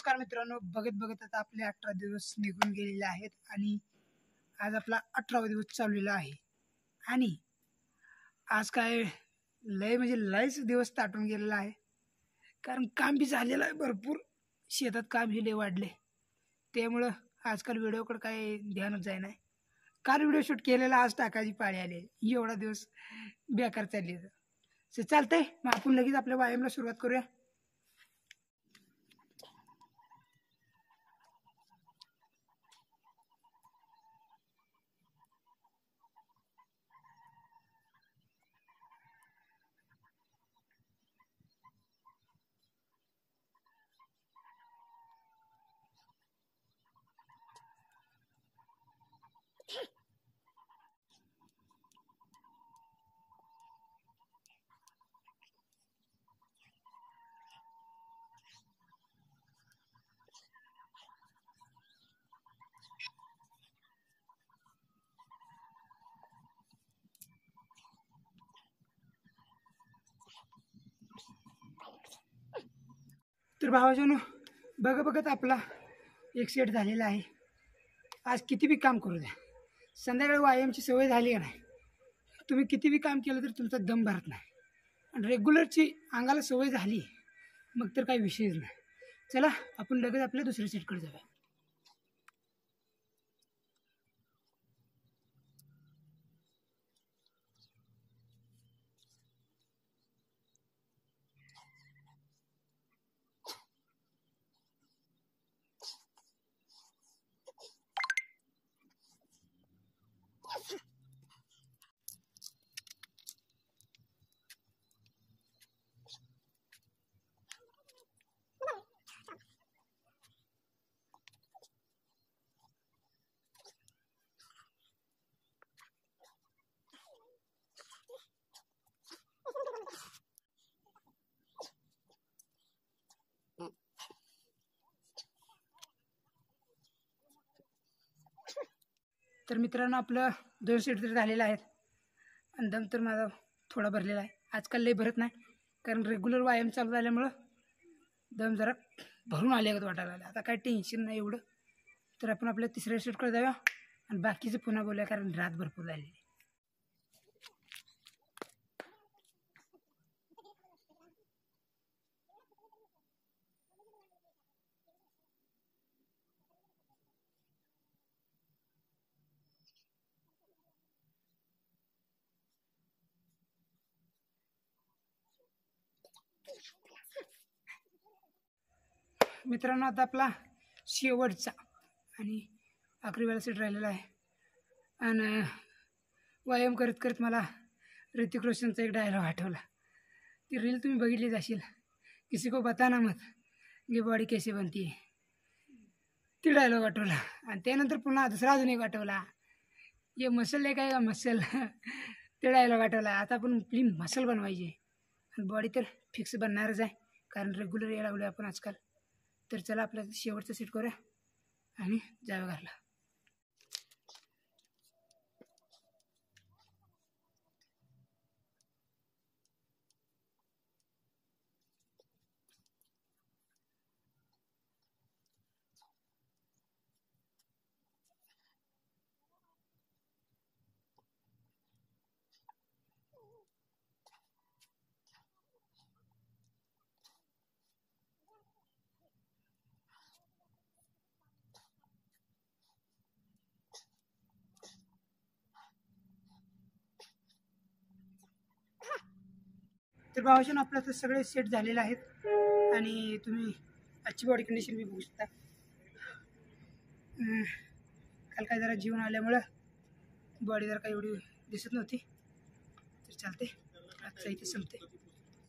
नमस्कार मित्रांनो, बघत बघत आता आपले 18 दिवस निघून गेलेले आहेत आणि आज आपला 18वा दिवस चाललेला आहे. आणि आज काय लय म्हणजे लयच दिवस ताटून गेलेला आहे, कारण काम बी झालेलं आहे भरपूर. शेतात काम ही लय वाढले, त्यामुळं आजकाल व्हिडिओकडे काय ध्यानच जाय नाही. काल व्हिडिओ शूट केलेला, आज टाकायची पाळी आली. एवढा दिवस बेकार चालली तर चालतंय. मग आपण लगेच आपल्या व्यायामाला सुरुवात करूया. तर भावाजनो, बघत आपला एक सेट झालेला आहे. आज किती बी काम करू द्या, संध्याकाळी व्यायामाची सवय झाली का नाही, तुम्ही किती बी काम केलं तर तुमचा दम भरत नाही. आणि रेग्युलरची अंगाला सवय झाली मग तर काही विषयच नाही. चला आपण लगेच आपल्या दुसऱ्या सेटकडे जाऊया. तर मित्रांनो, आपलं 2 सेट तर झालेलं आहेत आणि दम तर माझा थोडा भरलेला आहे. आजकाल लई भरत नाही, कारण रेग्युलर व्यायाम चालू झाल्यामुळं दम जरा भरून आल्यागत वाटायला लागला. आता काय टेन्शन नाही एवढं. तर आपण आपल्या तिसऱ्या सेटकडे जाऊया आणि बाकीचं पुन्हा बोलूया, कारण रात भरपूर झालेली. मित्रांनो, आता आपला शेवटचा आणि आखरीवाला सेट राहिलेला आहे. आणि व्यायाम करत करत मला ऋतिक रोशनचा एक डायलॉग आठवला. ती रील तुम्ही बघितली जाशील, किसी को बताना मत ये बॉडी कैसे बनती है. ती डायलॉग आठवला. आणि त्यानंतर पुन्हा दुसरा अजून एक आठवला, ये मसल आहे काय का मसल. ते डायलॉग आठवला. आता आपण आपली मसल बनवायची आणि बॉडी तर फिक्स बनणारच आहे, कारण रेग्युलर यायला लागलो आपण आजकाल. तर चला आपल्या शेवटचं सेट करूया आणि जावं घरला. तर भावाशन, आपलं तर सगळे सेट झालेले आहेत आणि तुम्ही आजची बॉडी कंडिशन बी बघू शकता. काल काय जरा जीवन आल्यामुळं बॉडी जरा काही एवढी दिसत नव्हती. तर चालते, आजचा इथे संपते.